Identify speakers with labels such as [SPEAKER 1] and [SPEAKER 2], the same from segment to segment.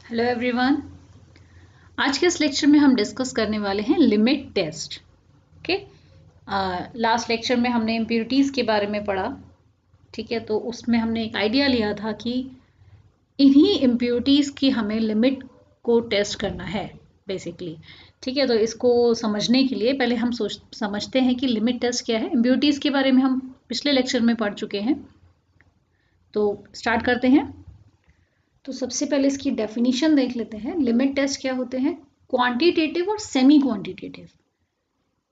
[SPEAKER 1] Hello everyone. आज के इस लेक्चर में हम डिस्कस करने वाले हैं limit test. Okay, last lecture में हमने इम्प्योरिटीज़ के बारे में पढ़ा। ठीक है, तो उसमें हमने एक आइडिया लिया था कि इन्हीं इम्प्योरिटीज़ की हमें लिमिट को टेस्ट करना है बेसिकली। ठीक है, तो इसको समझने के लिए पहले हम समझते हैं कि लिमिट टेस्ट क्या है। इम्प्योरिटीज़ के बारे में हम पिछले लेक्चर में पढ़ चुके हैं, तो स्टार्ट करते हैं। तो सबसे पहले इसकी डेफिनेशन देख लेते हैं। लिमिट टेस्ट क्या होते हैं? क्वांटिटेटिव और सेमी क्वांटिटेटिव।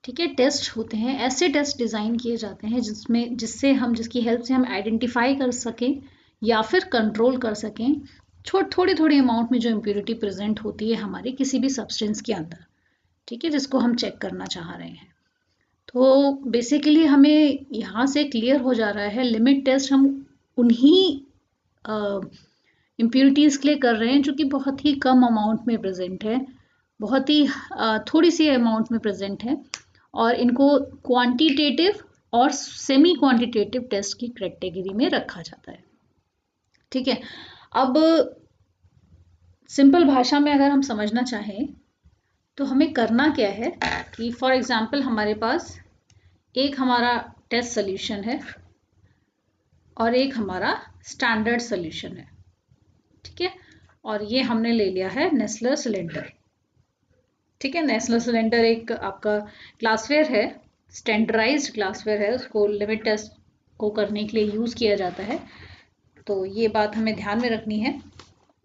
[SPEAKER 1] ठीक है, टेस्ट होते हैं, ऐसे टेस्ट डिज़ाइन किए जाते हैं जिसकी हेल्प से हम आइडेंटिफाई कर सकें या फिर कंट्रोल कर सकें थोड़ी थोड़ी अमाउंट में जो इम्प्योरिटी प्रेजेंट होती है हमारे किसी भी सब्सटेंस के अंदर। ठीक है, जिसको हम चेक करना चाह रहे हैं। तो बेसिकली हमें यहाँ से क्लियर हो जा रहा है, लिमिट टेस्ट हम उन्हीं इम्प्योरिटीज़ के लिए कर रहे हैं जो कि बहुत ही कम अमाउंट में प्रेजेंट है, बहुत ही थोड़ी सी अमाउंट में प्रेजेंट है, और इनको क्वांटिटेटिव और सेमी क्वांटिटेटिव टेस्ट की कैटेगरी में रखा जाता है। ठीक है, अब सिंपल भाषा में अगर हम समझना चाहें तो हमें करना क्या है कि फॉर एग्जांपल हमारे पास एक हमारा टेस्ट सोल्यूशन है और एक हमारा स्टैंडर्ड सोल्यूशन है। ठीक है, और ये हमने ले लिया है नेस्लर सिलेंडर। ठीक है, नेस्लर सिलेंडर एक आपका ग्लासवेयर है, स्टैंडर्डाइज्ड ग्लासवेयर है, उसको लिमिट टेस्ट को करने के लिए यूज़ किया जाता है। तो ये बात हमें ध्यान में रखनी है,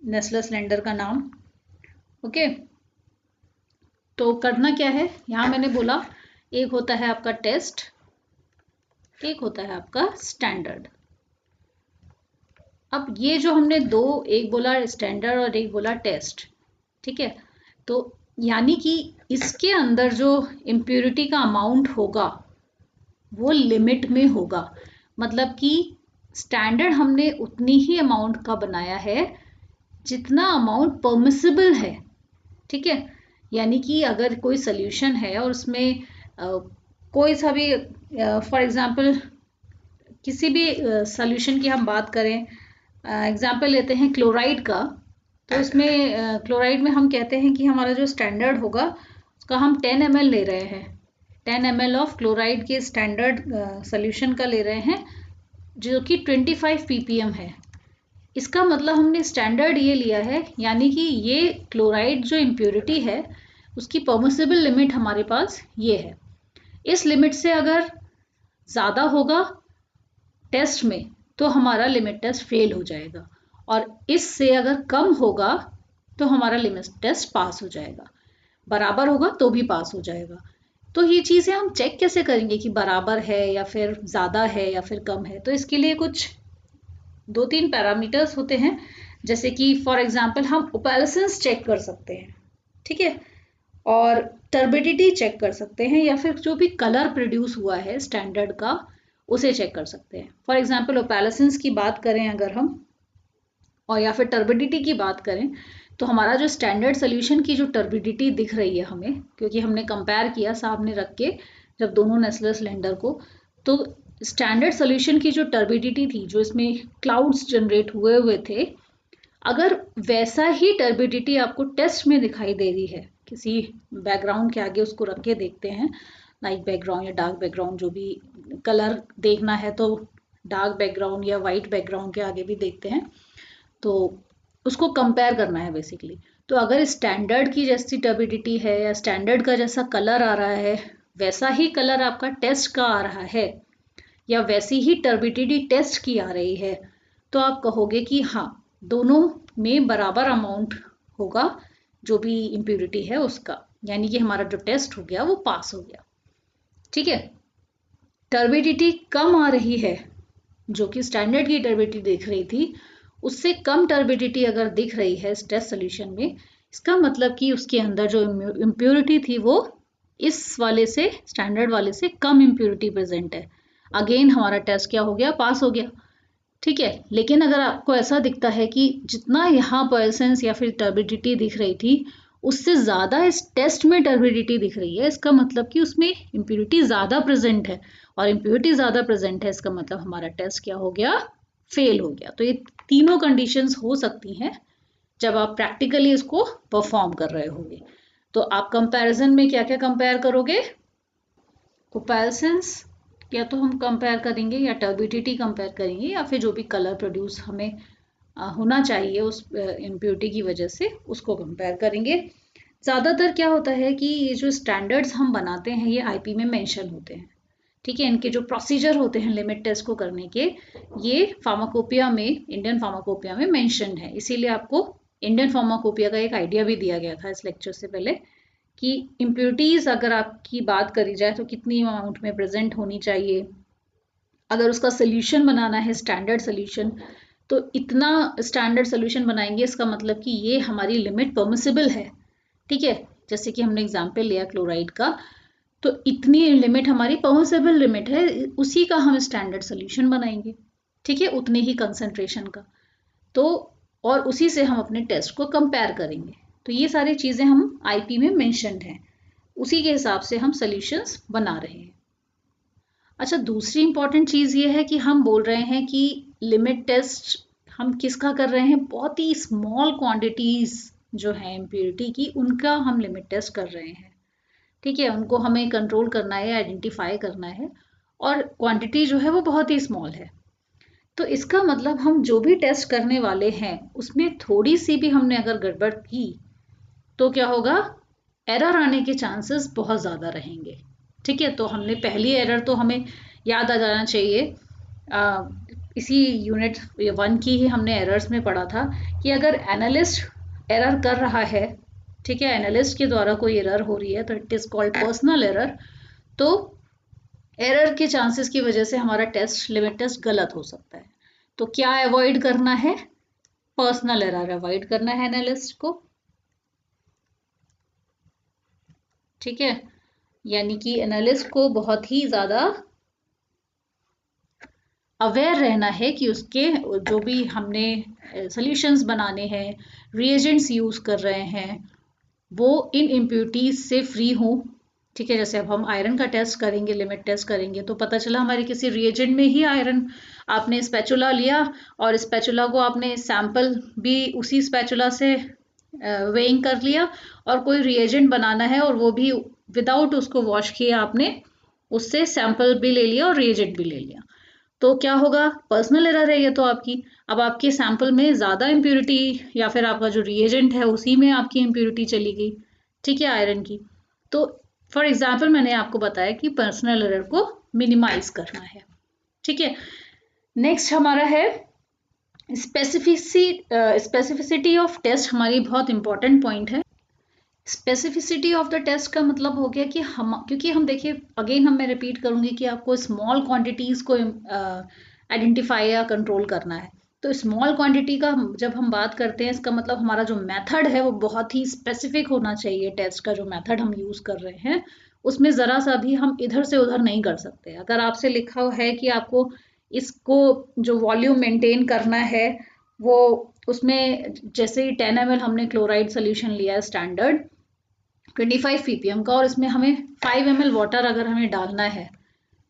[SPEAKER 1] नेस्लर सिलेंडर का नाम। ओके, तो करना क्या है, यहाँ मैंने बोला एक होता है आपका टेस्ट, एक होता है आपका स्टैंडर्ड। अब ये जो हमने दो, एक बोला स्टैंडर्ड और एक बोला टेस्ट। ठीक है, तो यानी कि इसके अंदर जो इम्प्योरिटी का अमाउंट होगा वो लिमिट में होगा। मतलब कि स्टैंडर्ड हमने उतनी ही अमाउंट का बनाया है जितना अमाउंट परमिसिबल है। ठीक है, यानी कि अगर कोई सोल्यूशन है और उसमें कोई सा भी फॉर एग्जांपल किसी भी सोल्यूशन की हम बात करें, एग्जांपल लेते हैं क्लोराइड का, तो उसमें क्लोराइड में हम कहते हैं कि हमारा जो स्टैंडर्ड होगा उसका हम 10 ml ले रहे हैं, 10 ml ऑफ क्लोराइड के स्टैंडर्ड सोल्यूशन का ले रहे हैं जो कि 25 ppm है। इसका मतलब हमने स्टैंडर्ड ये लिया है, यानी कि ये क्लोराइड जो इम्प्योरिटी है उसकी परमिसिबल लिमिट हमारे पास ये है। इस लिमिट से अगर ज़्यादा होगा टेस्ट में तो हमारा लिमिट टेस्ट फेल हो जाएगा, और इससे अगर कम होगा तो हमारा लिमिट टेस्ट पास हो जाएगा, बराबर होगा तो भी पास हो जाएगा। तो ये चीज़ें हम चेक कैसे करेंगे कि बराबर है या फिर ज़्यादा है या फिर कम है? तो इसके लिए कुछ 2-3 पैरामीटर्स होते हैं, जैसे कि फॉर एग्जांपल हम ओपेलेसेंस चेक कर सकते हैं। ठीक है, और टर्बिडिटी चेक कर सकते हैं, या फिर जो भी कलर प्रोड्यूस हुआ है स्टैंडर्ड का उसे चेक कर सकते हैं। फॉर एग्जांपल ओपेलेसेंस की बात करें अगर हम, और या फिर टर्बिडिटी की बात करें, तो हमारा जो स्टैंडर्ड सोल्यूशन की जो टर्बिडिटी दिख रही है हमें, क्योंकि हमने कंपेयर किया सामने रख के जब दोनों नेस्लर सिलेंडर को, तो स्टैंडर्ड सोल्यूशन की जो टर्बिडिटी थी, जो इसमें क्लाउड्स जनरेट हुए थे, अगर वैसा ही टर्बिडिटी आपको टेस्ट में दिखाई दे रही है, किसी बैकग्राउंड के आगे उसको रख के देखते हैं, लाइट बैकग्राउंड या डार्क बैकग्राउंड, जो भी कलर देखना है तो डार्क बैकग्राउंड या वाइट बैकग्राउंड के आगे भी देखते हैं, तो उसको कंपेयर करना है बेसिकली। तो अगर स्टैंडर्ड की जैसी टर्बिडिटी है या स्टैंडर्ड का जैसा कलर आ रहा है, वैसा ही कलर आपका टेस्ट का आ रहा है, या वैसी ही टर्बिडिटी टेस्ट की आ रही है, तो आप कहोगे कि हाँ, दोनों में बराबर अमाउंट होगा जो भी इम्प्योरिटी है उसका, यानी कि हमारा जो टेस्ट हो गया वो पास हो गया। ठीक है, टर्बिडिटी कम आ रही है, जो कि स्टैंडर्ड की टर्बिडिटी दिख रही थी, उससे कम टर्बिडिटी अगर दिख रही है इस टेस्ट सोल्यूशन में, इसका मतलब कि उसके अंदर जो इम्प्योरिटी थी वो इस वाले से, स्टैंडर्ड वाले से कम इम्प्योरिटी प्रेजेंट है। अगेन हमारा टेस्ट क्या हो गया? पास हो गया। ठीक है, लेकिन अगर आपको ऐसा दिखता है कि जितना यहाँ परसेंस या फिर टर्बिडिटी दिख रही थी उससे ज़्यादा इस टेस्ट में टर्बिडिटी दिख रही है, इसका मतलब कि उसमें इम्प्योरिटी ज़्यादा प्रेजेंट है, और इम्प्योरिटी ज़्यादा प्रेजेंट है इसका मतलब हमारा टेस्ट क्या हो गया? फेल हो गया। तो ये तीनों कंडीशंस हो सकती हैं जब आप प्रैक्टिकली इसको परफॉर्म कर रहे होगे। तो आप कंपैरिजन में क्या क्या कंपेयर करोगे? कोपैलसेंस या तो हम कंपेयर करेंगे, या टर्बिडिटी कंपेयर करेंगे, या फिर जो भी कलर प्रोड्यूस हमें होना चाहिए उस इम्प्योरिटी की वजह से उसको कंपेयर करेंगे। ज़्यादातर क्या होता है कि ये जो स्टैंडर्ड्स हम बनाते हैं ये आईपी में मेंशन होते हैं, ठीक है। इनके जो प्रोसीजर होते हैं लिमिट टेस्ट को करने के, ये फार्माकोपिया में, इंडियन फार्माकोपिया में मेंशन है। इसीलिए आपको इंडियन फार्माकोपिया का एक आइडिया भी दिया गया था इस लेक्चर से पहले कि इम्प्योरिटीज अगर आपकी बात करी जाए तो कितनी अमाउंट में प्रेजेंट होनी चाहिए। अगर उसका सोल्यूशन बनाना है स्टैंडर्ड सोल्यूशन, तो इतना स्टैंडर्ड सोल्यूशन बनाएंगे, इसका मतलब कि ये हमारी लिमिट परमिसिबल है, ठीक है। जैसे कि हमने एग्जाम्पल लिया क्लोराइड का, तो इतनी लिमिट हमारी परमिसिबल लिमिट है, उसी का हम स्टैंडर्ड सोल्यूशन बनाएंगे, ठीक है, उतने ही कंसंट्रेशन का। तो और उसी से हम अपने टेस्ट को कंपेयर करेंगे। तो ये सारी चीज़ें हम आईपी में मेंशन्ड हैं, उसी के हिसाब से हम सॉल्यूशंस बना रहे हैं। अच्छा, दूसरी इंपॉर्टेंट चीज़ ये है कि हम बोल रहे हैं कि लिमिट टेस्ट हम किसका कर रहे हैं? बहुत ही स्मॉल क्वांटिटीज जो है इम्प्योरिटी की, उनका हम लिमिट टेस्ट कर रहे हैं, ठीक है। उनको हमें कंट्रोल करना है, आइडेंटिफाई करना है, और क्वांटिटी जो है वो बहुत ही स्मॉल है। तो इसका मतलब हम जो भी टेस्ट करने वाले हैं उसमें थोड़ी सी भी हमने अगर गड़बड़ की तो क्या होगा? एरर आने के चांसेस बहुत ज़्यादा रहेंगे, ठीक है। तो हमने पहली एरर तो हमें याद आ जाना चाहिए, इसी यूनिट 1 की ही हमने एरर्स में पढ़ा था कि अगर एनालिस्ट एरर कर रहा है, ठीक है, एनालिस्ट के द्वारा कोई एरर हो रही है तो it is called personal error. तो एरर के चांसेस की वजह से हमारा टेस्ट, लिमिट टेस्ट गलत हो सकता है। तो क्या अवॉइड करना है? पर्सनल एरर अवॉइड करना है एनालिस्ट को, ठीक है। यानी कि एनालिस्ट को बहुत ही ज़्यादा अवेयर रहना है कि उसके जो भी हमने सॉल्यूशंस बनाने हैं, रिएजेंट्स यूज़ कर रहे हैं, वो इन इम्प्योरिटीज से फ्री हों, ठीक है। जैसे अब हम आयरन का टेस्ट करेंगे, लिमिट टेस्ट करेंगे, तो पता चला हमारे किसी रिएजेंट में ही आयरन, आपने स्पैचुला लिया और स्पैचुला को आपने सैंपल भी उसी स्पैचुला से वेइंग कर लिया, और कोई रिएजेंट बनाना है और वो भी विदाउट उसको वॉश किए आपने उससे सैंपल भी ले लिया और रिएजेंट भी ले लिया, तो क्या होगा? पर्सनल एरर है ये तो आपकी। अब आपके सैंपल में ज़्यादा इम्प्योरिटी, या फिर आपका जो रिएजेंट है उसी में आपकी इम्प्योरिटी चली गई, ठीक है, आयरन की। तो फॉर एग्जाम्पल मैंने आपको बताया कि पर्सनल एरर को मिनिमाइज करना है, ठीक है। नेक्स्ट हमारा है स्पेसिफिसिटी ऑफ टेस्ट, हमारी बहुत इंपॉर्टेंट पॉइंट है। स्पेसिफिसिटी ऑफ द टेस्ट का मतलब हो गया कि हम, क्योंकि हम देखिए अगेन मैं रिपीट करूंगी कि आपको स्मॉल क्वांटिटीज़ को आइडेंटिफाई या कंट्रोल करना है। तो स्मॉल क्वांटिटी का जब हम बात करते हैं, इसका मतलब हमारा जो मेथड है वो बहुत ही स्पेसिफिक होना चाहिए। टेस्ट का जो मेथड हम यूज़ कर रहे हैं उसमें ज़रा सा भी हम इधर से उधर नहीं कर सकते। अगर आपसे लिखा हुआ है कि आपको इसको जो वॉल्यूम मेंटेन करना है, वो उसमें जैसे ही 10 ml हमने क्लोराइड सोल्यूशन लिया है स्टैंडर्ड 25 ppm का, और इसमें हमें 5 ml वाटर अगर हमें डालना है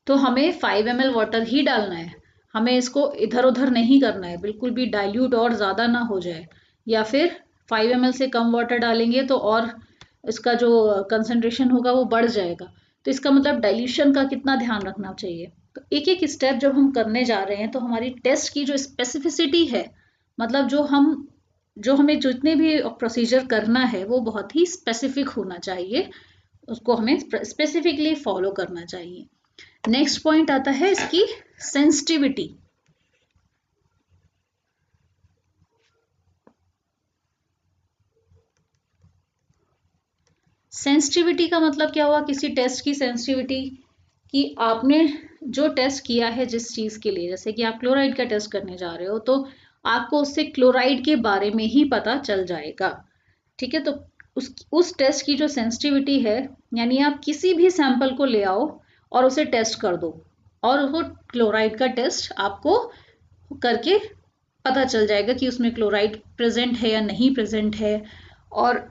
[SPEAKER 1] तो हमें 5 ml वाटर ही डालना है, हमें इसको इधर उधर नहीं करना है, बिल्कुल भी डाइल्यूट और ज़्यादा ना हो जाए, या फिर 5 ml से कम वाटर डालेंगे तो और इसका जो कंसंट्रेशन होगा वो बढ़ जाएगा। तो इसका मतलब डाइल्यूशन का कितना ध्यान रखना चाहिए। तो एक एक स्टेप जब हम करने जा रहे हैं तो हमारी टेस्ट की जो स्पेसिफिसिटी है, मतलब जो हमें जितने भी प्रोसीजर करना है वो बहुत ही स्पेसिफिक होना चाहिए, उसको हमें स्पेसिफिकली फॉलो करना चाहिए। नेक्स्ट पॉइंट आता है इसकी सेंसिटिविटी। सेंसिटिविटी का मतलब क्या हुआ? किसी टेस्ट की सेंसिटिविटी, कि आपने जो टेस्ट किया है जिस चीज़ के लिए, जैसे कि आप क्लोराइड का टेस्ट करने जा रहे हो तो आपको उससे क्लोराइड के बारे में ही पता चल जाएगा, ठीक है। तो उस टेस्ट की जो सेंसिटिविटी है, यानी आप किसी भी सैंपल को ले आओ और उसे टेस्ट कर दो और वो क्लोराइड का टेस्ट आपको करके पता चल जाएगा कि उसमें क्लोराइड प्रेजेंट है या नहीं प्रेजेंट है, और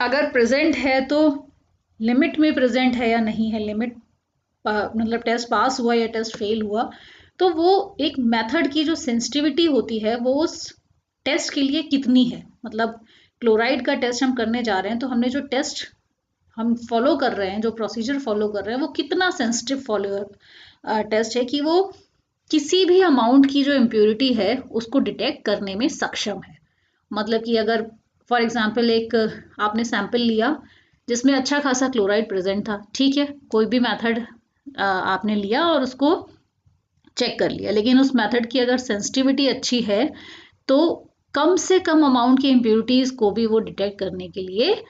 [SPEAKER 1] अगर प्रेजेंट है तो लिमिट में प्रेजेंट है या नहीं है, लिमिट मतलब टेस्ट पास हुआ या टेस्ट फेल हुआ। तो वो एक मेथड की जो सेंसिटिविटी होती है वो उस टेस्ट के लिए कितनी है, मतलब क्लोराइड का टेस्ट हम करने जा रहे हैं तो हमने जो टेस्ट हम फॉलो कर रहे हैं, जो प्रोसीजर फॉलो कर रहे हैं, वो कितना सेंसिटिव फॉलो टेस्ट है कि वो किसी भी अमाउंट की जो इम्प्योरिटी है उसको डिटेक्ट करने में सक्षम है। मतलब कि अगर फॉर एग्जांपल एक आपने सैंपल लिया जिसमें अच्छा खासा क्लोराइड प्रेजेंट था, ठीक है, कोई भी मेथड आपने लिया और उसको चेक कर लिया, लेकिन उस मेथड की अगर सेंसिटिविटी अच्छी है तो कम से कम अमाउंट की इम्प्योरिटीज को भी वो डिटेक्ट करने के लिए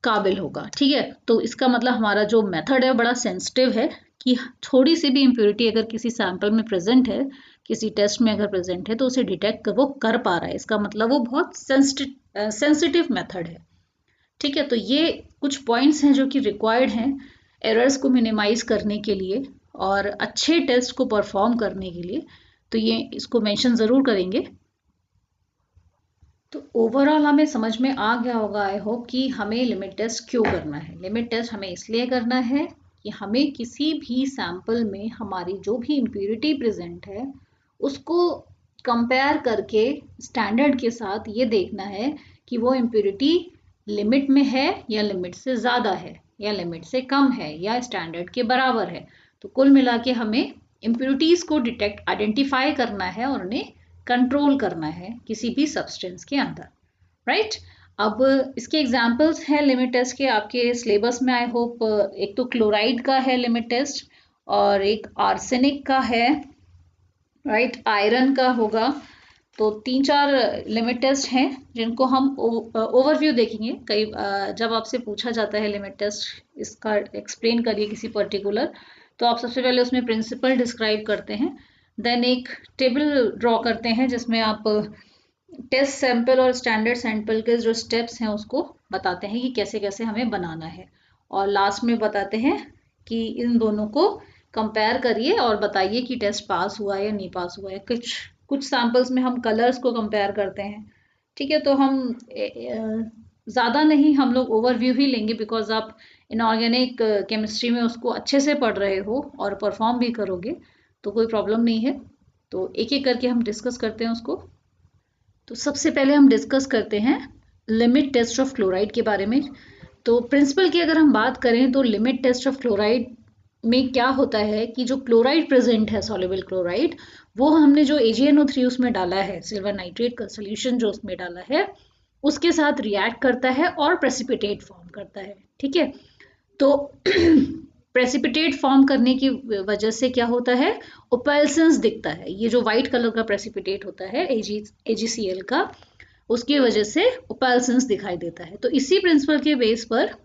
[SPEAKER 1] काबिल होगा, ठीक है। तो इसका मतलब हमारा जो मेथड है बड़ा सेंसिटिव है कि थोड़ी सी भी इम्प्योरिटी अगर किसी सैंपल में प्रेजेंट है, किसी टेस्ट में अगर प्रेजेंट है, तो उसे डिटेक्ट वो कर पा रहा है, इसका मतलब वो बहुत सेंसिटिव मेथड है, ठीक है। तो ये कुछ पॉइंट्स हैं जो कि रिक्वायर्ड हैं एरर्स को मिनिमाइज करने के लिए और अच्छे टेस्ट को परफॉर्म करने के लिए, तो ये इसको मेंशन ज़रूर करेंगे। तो ओवरऑल हमें समझ में आ गया होगा आई होप कि हमें लिमिट टेस्ट क्यों करना है। लिमिट टेस्ट हमें इसलिए करना है कि हमें किसी भी सैंपल में हमारी जो भी इम्प्योरिटी प्रेजेंट है उसको कंपेयर करके स्टैंडर्ड के साथ ये देखना है कि वो इम्प्योरिटी लिमिट में है या लिमिट से ज़्यादा है या लिमिट से कम है या स्टैंडर्ड के बराबर है। तो कुल मिला के हमें इम्प्योरिटीज़ को डिटेक्ट आइडेंटिफाई करना है और उन्हें कंट्रोल करना है किसी भी सब्सटेंस के अंदर, राइट। अब इसके एग्जांपल्स हैं लिमिट टेस्ट के आपके सिलेबस में आई होप। एक तो क्लोराइड का है लिमिट टेस्ट और एक आर्सेनिक का है, राइट, आयरन का होगा। तो 3-4 लिमिट टेस्ट हैं जिनको हम ओवरव्यू देखेंगे। कई जब आपसे पूछा जाता है लिमिट टेस्ट इसका एक्सप्लेन करिए किसी पर्टिकुलर, तो आप सबसे पहले उसमें प्रिंसिपल डिस्क्राइब करते हैं, देन एक टेबल ड्रॉ करते हैं जिसमें आप टेस्ट सैंपल और स्टैंडर्ड सैंपल के जो स्टेप्स हैं उसको बताते हैं कि कैसे कैसे हमें बनाना है, और लास्ट में बताते हैं कि इन दोनों को कंपेयर करिए और बताइए कि टेस्ट पास हुआ या नहीं पास हुआ है। कुछ सैंपल्स में हम कलर्स को कंपेयर करते हैं, ठीक है। तो हम ज़्यादा नहीं, हम लोग ओवरव्यू ही लेंगे बिकॉज आप इनऑर्गेनिक केमिस्ट्री में उसको अच्छे से पढ़ रहे हो और परफॉर्म भी करोगे, तो कोई प्रॉब्लम नहीं है। तो एक एक करके हम डिस्कस करते हैं उसको। तो सबसे पहले हम डिस्कस करते हैं लिमिट टेस्ट ऑफ क्लोराइड के बारे में। तो प्रिंसिपल की अगर हम बात करें तो लिमिट टेस्ट ऑफ क्लोराइड में क्या होता है कि जो क्लोराइड प्रेजेंट है, सॉल्युबल क्लोराइड, वो हमने जो AgNO3 उसमें डाला है, सिल्वर नाइट्रेट का सोल्यूशन जो उसमें डाला है, उसके साथ रिएक्ट करता है और प्रेसिपिटेट फॉर्म करता है, ठीक है। तो प्रेसिपिटेट फॉर्म करने की वजह से क्या होता है, ओपेल्सेंस दिखता है। ये जो व्हाइट कलर का प्रेसिपिटेट होता है AgCl का, उसकी वजह से ओपेल्सेंस दिखाई देता है। तो इसी प्रिंसिपल के बेस पर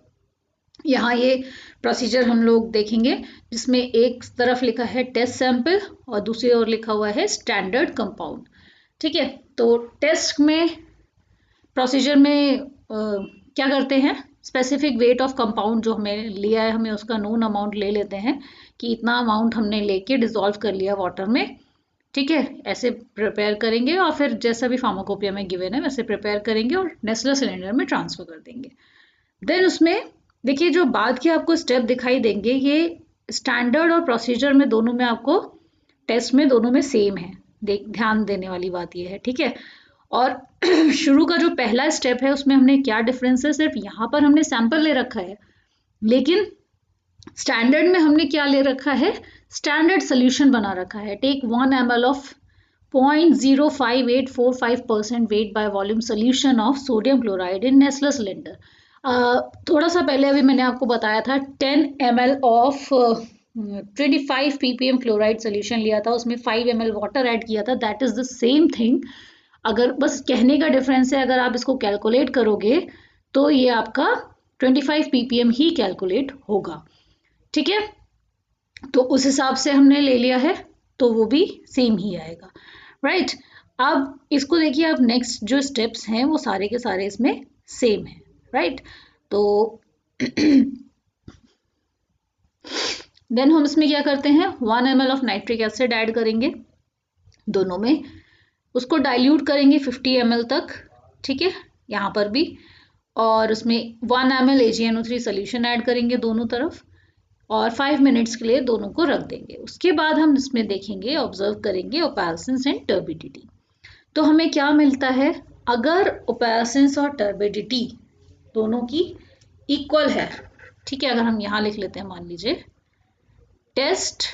[SPEAKER 1] यहाँ ये प्रोसीजर हम लोग देखेंगे जिसमें एक तरफ लिखा है टेस्ट सैंपल और दूसरी ओर लिखा हुआ है स्टैंडर्ड कंपाउंड, ठीक है। तो टेस्ट में प्रोसीजर में क्या करते हैं, स्पेसिफिक वेट ऑफ कंपाउंड जो हमें लिया है, हमें उसका नोन अमाउंट ले लेते हैं कि इतना अमाउंट हमने लेके डिसॉल्व कर लिया वाटर में, ठीक है। ऐसे प्रिपेयर करेंगे और फिर जैसा भी फार्माकोपिया में गिवन है वैसे प्रिपेयर करेंगे और नेस्लर सिलेंडर में ट्रांसफर कर देंगे। देन उसमें देखिए जो बाद के आपको स्टेप दिखाई देंगे, ये स्टैंडर्ड और प्रोसीजर में दोनों में आपको टेस्ट में दोनों में सेम है, ध्यान देने वाली बात ये है, ठीक है। और शुरू का जो पहला स्टेप है उसमें हमने क्या डिफरेंस है, सिर्फ यहाँ पर हमने सैंपल ले रखा है, लेकिन स्टैंडर्ड में हमने क्या ले रखा है, स्टैंडर्ड सोल्यूशन बना रखा है। Take 1 ml of 0.05845% weight by volume solution of sodium chloride in Nessler cylinder. थोड़ा सा पहले अभी मैंने आपको बताया था 10 ml of 25 ppm chloride solution लिया था, उसमें 5 ml वाटर ऐड किया था, that is the same thing. अगर बस कहने का डिफरेंस है, अगर आप इसको कैलकुलेट करोगे तो ये आपका 25 ppm ही कैलकुलेट होगा, ठीक है। तो उस हिसाब से हमने ले लिया है तो वो भी सेम ही आएगा, राइट। अब इसको देखिए, अब नेक्स्ट जो स्टेप्स हैं वो सारे के सारे इसमें सेम है, राइट। तो देन हम इसमें क्या करते हैं, 1 ml of nitric acid add करेंगे दोनों में, उसको डाइल्यूट करेंगे 50 ml तक, ठीक है, यहाँ पर भी, और उसमें 1 ml AgNO3 सोल्यूशन ऐड करेंगे दोनों तरफ और 5 मिनट्स के लिए दोनों को रख देंगे। उसके बाद हम इसमें देखेंगे, ऑब्जर्व करेंगे ओपेल्सेंस एंड टर्बिडिटी। तो हमें क्या मिलता है, अगर ओपेसेंस और टर्बिडिटी दोनों की इक्वल है, ठीक है, अगर हम यहां लिख लेते हैं, मान लीजिए टेस्ट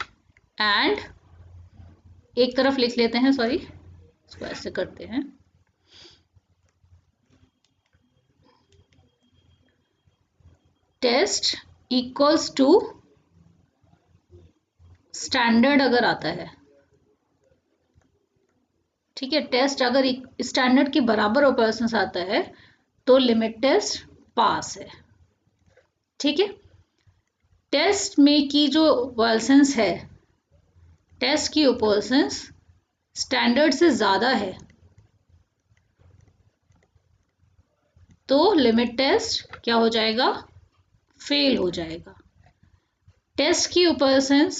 [SPEAKER 1] एंड, एक तरफ लिख लेते हैं, सॉरी इसको ऐसे करते हैं, टेस्ट इक्वल्स टू स्टैंडर्ड अगर आता है, ठीक है, टेस्ट अगर स्टैंडर्ड के बराबर ओपेसेंस आता है तो लिमिट टेस्ट पास है, ठीक है। टेस्ट में की जो ओपेसेंस है, टेस्ट की ओपेसेंस स्टैंडर्ड से ज्यादा है तो लिमिट टेस्ट क्या हो जाएगा, फेल हो जाएगा। टेस्ट की ओपेसेंस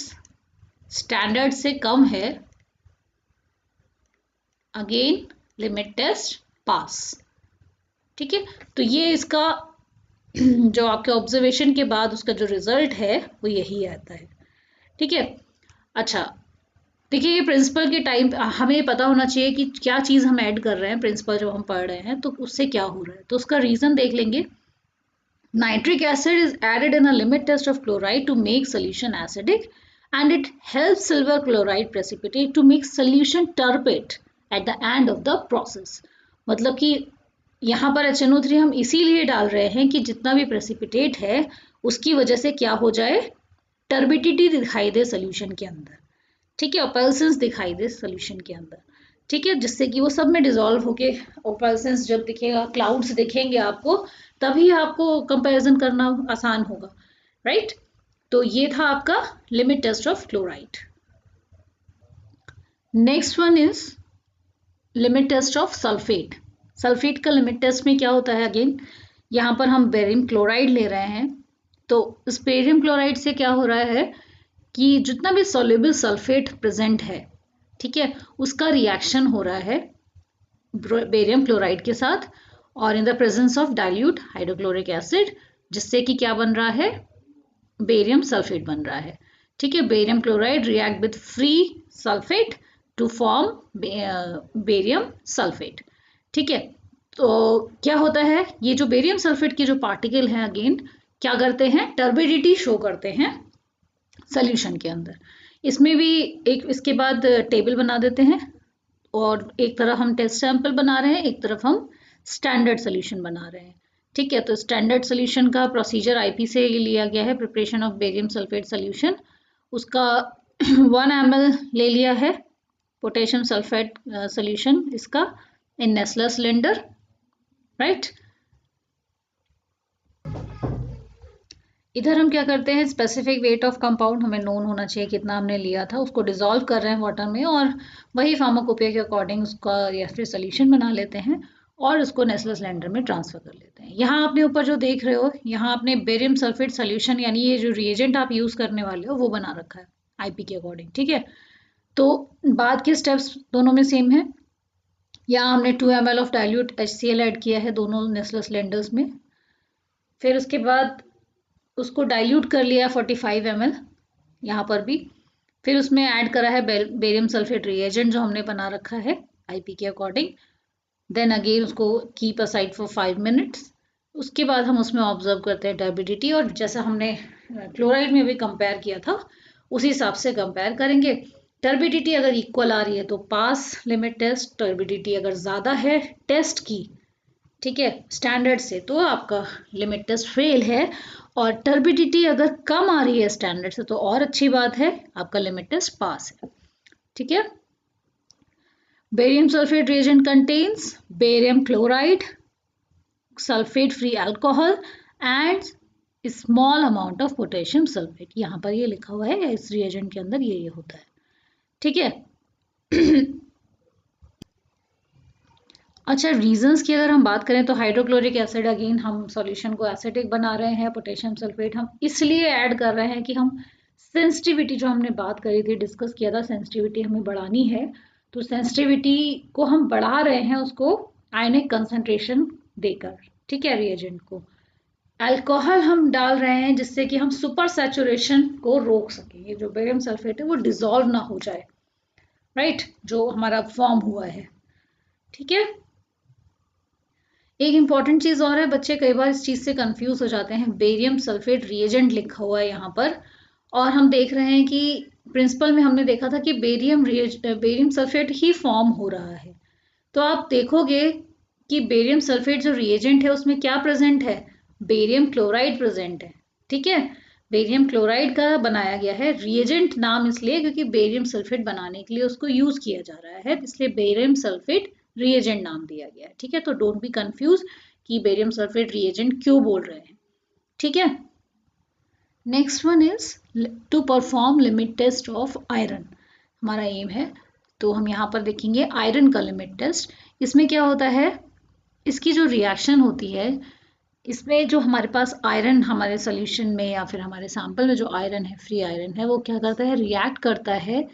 [SPEAKER 1] स्टैंडर्ड से कम है, अगेन लिमिट टेस्ट पास, ठीक है। तो ये इसका जो आपके ऑब्जर्वेशन के बाद उसका जो रिजल्ट है वो यही आता है, ठीक है। अच्छा, देखिए ये प्रिंसिपल के टाइम हमें पता होना चाहिए कि क्या चीज़ हम ऐड कर रहे हैं, प्रिंसिपल जब हम पढ़ रहे हैं तो उससे क्या हो रहा है, तो उसका रीज़न देख लेंगे। Nitric acid is added in a limit test of chloride to make solution acidic and it help silver chloride precipitate to make solution turbid at the end of the process. मतलब कि यहाँ पर HNO3 हम इसीलिए डाल रहे हैं कि जितना भी प्रेसिपिटेट है उसकी वजह से क्या हो जाए, टर्बिडिटी दिखाई दे सोल्यूशन के अंदर, ठीक है, ओपेसेंस दिखाई दे सोल्यूशन के अंदर, ठीक है, जिससे कि वो सब में डिसॉल्व होके ओपेसेंस जब दिखेगा, क्लाउड्स दिखेंगे आपको, तभी आपको कंपैरिजन करना आसान होगा, राइट। तो ये था आपका limit test of chloride. Next one is limit test of sulphate. Sulphate का लिमिट टेस्ट में क्या होता है, अगेन यहाँ पर हम बेरियम क्लोराइड ले रहे हैं, तो इस बेरियम क्लोराइड से क्या हो रहा है कि जितना भी सॉल्युबल सल्फेट प्रेजेंट है, ठीक है, उसका रिएक्शन हो रहा है बेरियम क्लोराइड के साथ और in the presence of dilute hydrochloric acid, जिससे कि क्या बन रहा है, बेरियम सल्फेट बन रहा है, ठीक है। Barium chloride react with free sulphate to form barium sulphate, ठीक है। तो क्या होता है, ये जो बेरियम सल्फेट के जो पार्टिकल हैं अगेन क्या करते हैं, टर्बिडिटी शो करते हैं सोल्यूशन के अंदर। इसमें भी एक इसके बाद टेबल बना देते हैं और एक तरफ हम टेस्ट सैंपल बना रहे हैं, एक तरफ हम स्टैंडर्ड सोल्यूशन बना रहे हैं, ठीक है। तो स्टैंडर्ड सोल्यूशन का प्रोसीजर IP से लिया गया है, preparation of barium sulphate solution, उसका 1 ml ले लिया है पोटेशियम सल्फेट सोल्यूशन इसका इन नेस्लर सिलेंडर, राइट। इधर हम क्या करते हैं, स्पेसिफिक वेट ऑफ कंपाउंड हमें नोन होना चाहिए, कितना हमने लिया था, उसको डिसॉल्व कर रहे हैं वाटर में और वही फार्माकोपिया के अकॉर्डिंग उसका या फिर सोल्यूशन बना लेते हैं और उसको नेस्लर सिलेंडर में ट्रांसफर कर लेते हैं। यहाँ आपने ऊपर जो देख रहे हो, यहाँ आपने बेरियम सल्फेट सोल्यूशन यानी ये जो रिएजेंट आप यूज करने वाले हो वो बना रखा है IP के अकॉर्डिंग, ठीक है। तो बाद के स्टेप्स दोनों में सेम है। यहाँ हमने 2 ml of dilute HCl add किया है दोनों नेस्लर सिलेंडर्स में, फिर उसके बाद उसको डाइल्यूट कर लिया 45 ml यहाँ पर भी, फिर उसमें ऐड करा है बेरियम सल्फेट रिएजेंट जो हमने बना रखा है IP के अकॉर्डिंग, देन अगेन उसको कीप असाइड फॉर 5 मिनट्स। उसके बाद हम उसमें ऑब्जर्व करते हैं टर्बिडिटी, और जैसा हमने क्लोराइड में भी कंपेयर किया था उसी हिसाब से कंपेयर करेंगे। टर्बिडिटी अगर इक्वल आ रही है तो पास लिमिट टेस्ट, टर्बिडिटी अगर ज़्यादा है टेस्ट की, ठीक है, स्टैंडर्ड से, तो आपका लिमिट टेस्ट फेल है, और टर्बिडिटी अगर कम आ रही है स्टैंडर्ड से तो और अच्छी बात है, आपका लिमिट टेस्ट पास है, ठीक है। Barium sulphate reagent contains barium chloride, sulfate free alcohol and small amount of potassium sulfate। यहाँ पर ये लिखा हुआ है इस reagent के अंदर ये होता है, ठीक है। अच्छा, रीजंस की अगर हम बात करें तो हाइड्रोक्लोरिक एसिड, अगेन हम सॉल्यूशन को एसिडिक बना रहे हैं, पोटेशियम सल्फेट हम इसलिए ऐड कर रहे हैं कि हम सेंसिटिविटी जो हमने बात करी थी, डिस्कस किया था, सेंसिटिविटी हमें बढ़ानी है, तो सेंसिटिविटी को हम बढ़ा रहे हैं उसको आयनिक कंसंट्रेशन देकर, ठीक है, रिएजेंट को। अल्कोहल हम डाल रहे हैं जिससे कि हम सुपर सैचुरेशन को रोक सकें, ये जो बेरियम सल्फेट है वो डिसॉल्व ना हो जाए, राइट, जो हमारा फॉर्म हुआ है। ठीक है। एक इंपॉर्टेंट चीज और है, बच्चे कई बार इस चीज से कंफ्यूज हो जाते हैं। बेरियम सल्फेट रिएजेंट लिखा हुआ है यहाँ पर, और हम देख रहे हैं कि प्रिंसिपल में हमने देखा था कि बेरियम सल्फेट ही फॉर्म हो रहा है। तो आप देखोगे कि बेरियम सल्फेट जो रिएजेंट है उसमें क्या प्रेजेंट है, बेरियम क्लोराइड प्रेजेंट है। ठीक है, बेरियम क्लोराइड का बनाया गया है। रिएजेंट नाम इसलिए क्योंकि बेरियम सल्फेट बनाने के लिए उसको यूज किया जा रहा है, इसलिए बेरियम सल्फेट रिएजेंट नाम दिया गया है। ठीक है, तो डोंट बी कंफ्यूज कि बेरियम सल्फेट रिएजेंट क्यों बोल रहे हैं। ठीक है, next one is to perform limit test of iron, हमारा एम है। तो हम यहाँ पर देखेंगे आयरन का लिमिट टेस्ट। इसमें क्या होता है, इसकी जो रिएक्शन होती है, इसमें जो हमारे पास आयरन हमारे सोल्यूशन में या फिर हमारे सैंपल में जो आयरन है, फ्री आयरन है, वो क्या करता है, रिएक्ट करता है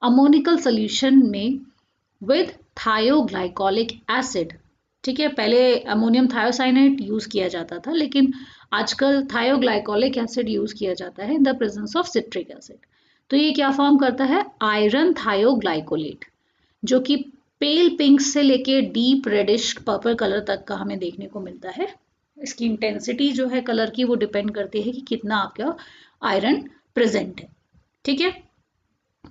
[SPEAKER 1] अमोनिकल सोल्यूशन में विद थायोग्लाइकोलिक एसिड। ठीक है, पहले अमोनियम थायोसाइनेट यूज किया जाता था, लेकिन आजकल थायोग्लाइकोलिक एसिड यूज किया जाता है in the presence of citric acid. तो ये क्या फॉर्म करता है, आयरन थायोग्लाइकोलेट, जो कि पेल पिंक से लेके डीप रेडिश पर्पल कलर तक का हमें देखने को मिलता है। इसकी इंटेंसिटी जो है कलर की, वो डिपेंड करती है कि कितना आपका आयरन प्रेजेंट है। ठीक है,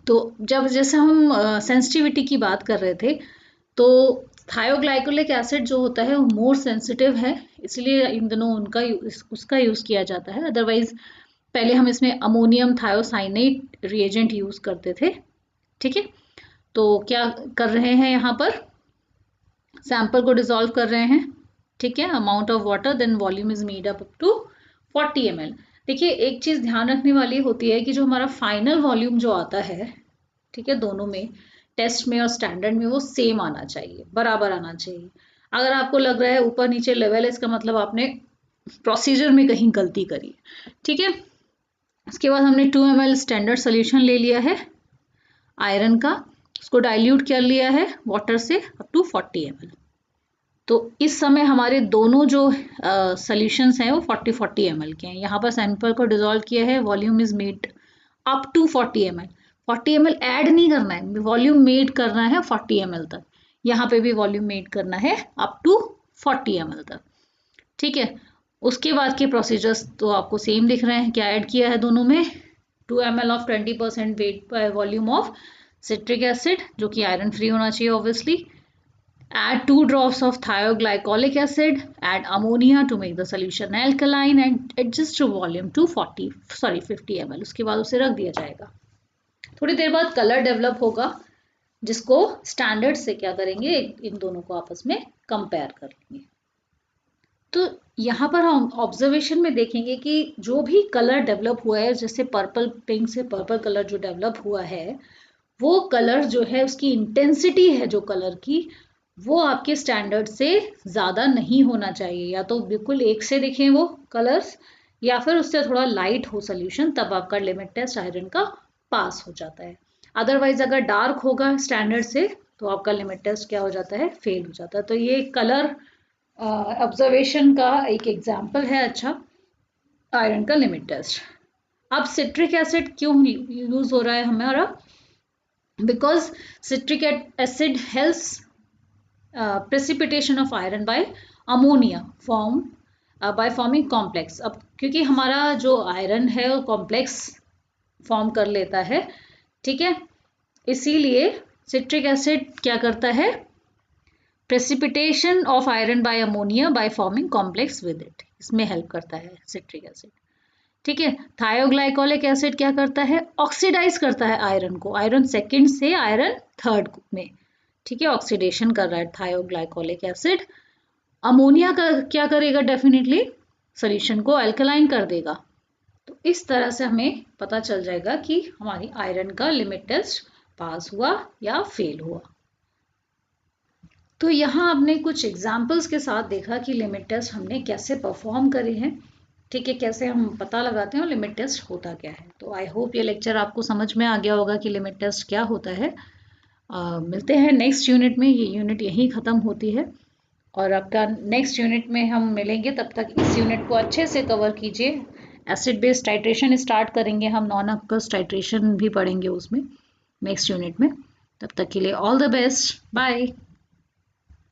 [SPEAKER 1] तो जब जैसे हम सेंसिटिविटी की बात कर रहे थे, तो थायोग्लाइकोलिक एसिड जो होता है वो मोर सेंसिटिव है, इसलिए इन दोनों उसका यूज किया जाता है। अदरवाइज पहले हम इसमें अमोनियम थायोसाइनेट रिएजेंट यूज करते थे। ठीक है, तो क्या कर रहे हैं, यहाँ पर सैंपल को डिसॉल्व कर रहे हैं। ठीक है, amount of water then volume is made up to 40 ml। देखिए, एक चीज ध्यान रखने वाली होती है कि जो हमारा फाइनल वॉल्यूम जो आता है, ठीक है, दोनों में, टेस्ट में और स्टैंडर्ड में, वो सेम आना चाहिए, बराबर आना चाहिए। अगर आपको लग रहा है ऊपर नीचे लेवल है, इसका मतलब आपने प्रोसीजर में कहीं गलती करी। ठीक है, उसके बाद हमने 2 ml स्टैंडर्ड सोल्यूशन ले लिया है आयरन का, उसको डाइल्यूट कर लिया है वाटर से अप टू 40 ml। तो इस समय हमारे दोनों जो सोल्यूशंस हैं वो 40 ml के हैं। यहाँ पर सैंपल को डिसॉल्व किया है, volume is made up to 40 ml। 40 ml add नहीं करना है, वॉल्यूम मेड करना है 40 ml तक। यहाँ पे भी वॉल्यूम मेड करना है अप टू 40 ml तक। ठीक है, उसके बाद के प्रोसीजर्स तो आपको सेम दिख रहे हैं। क्या ऐड किया है दोनों में, 2 ml of 20% weight volume of citric acid, जो कि आयरन फ्री होना चाहिए obviously. Add 2 drops of thioglycolic acid, add ammonia to make the solution alkaline and adjust the volume to 50 ml। उसके बाद उसे रख दिया जाएगा। थोड़ी देर बाद कलर डेवलप होगा, जिसको स्टैंडर्ड से क्या करेंगे, इन दोनों को आपस में कंपेयर कर लेंगे। तो यहाँ पर हम ऑब्जर्वेशन में देखेंगे कि जो भी कलर डेवलप हुआ है, जैसे पर्पल पिंक से पर्पल कलर जो डेवलप हुआ है, वो कलर जो है, उसकी इंटेंसिटी है जो कलर की, वो आपके स्टैंडर्ड से ज़्यादा नहीं होना चाहिए। या तो बिल्कुल एक से दिखें वो कलर्स, या फिर उससे थोड़ा लाइट हो सोल्यूशन, तब आपका लिमिट टेस्ट आयरन का पास हो जाता है। अदरवाइज अगर डार्क होगा स्टैंडर्ड से, तो आपका लिमिट टेस्ट क्या हो जाता है, फेल हो जाता है। तो ये कलर ऑब्जर्वेशन का एक एग्जाम्पल है अच्छा आयरन का लिमिट टेस्ट। अब सिट्रिक एसिड क्यों यूज हो रहा है हमारा, because citric acid helps precipitation of iron by ammonia by forming complex। अब क्योंकि हमारा जो आयरन है वो कॉम्प्लेक्स फॉर्म कर लेता है, ठीक है, इसीलिए सिट्रिक एसिड क्या करता है, precipitation of iron by ammonia by forming complex with it, इसमें हेल्प करता है सिट्रिक एसिड। ठीक है, थायोग्लाइकोलिक एसिड क्या करता है, ऑक्सीडाइज करता है आयरन को, आयरन सेकंड से आयरन थर्ड में। ठीक है, ऑक्सीडेशन कर रहा है थायोग्लाइकोलिक एसिड। अमोनिया का क्या करेगा, डेफिनेटली सोल्यूशन को अल्कलाइन कर देगा। तो इस तरह से हमें पता चल जाएगा कि हमारी आयरन का लिमिट टेस्ट पास हुआ या फेल हुआ। तो यहाँ आपने कुछ एग्जाम्पल्स के साथ देखा कि लिमिट टेस्ट हमने कैसे परफॉर्म करे हैं। ठीक है, कैसे हम पता लगाते हैं और लिमिट टेस्ट होता क्या है। तो आई होप ये लेक्चर आपको समझ में आ गया होगा कि लिमिट टेस्ट क्या होता है। मिलते हैं नेक्स्ट यूनिट में, ये यूनिट यहीं ख़त्म होती है और आपका नेक्स्ट यूनिट में हम मिलेंगे। तब तक इस यूनिट को अच्छे से कवर कीजिए। एसिड बेस्ड टाइट्रेशन स्टार्ट करेंगे हम, नॉन अक्वस टाइट्रेशन भी पढ़ेंगे उसमें नेक्स्ट यूनिट में। तब तक के लिए ऑल द बेस्ट, बाय।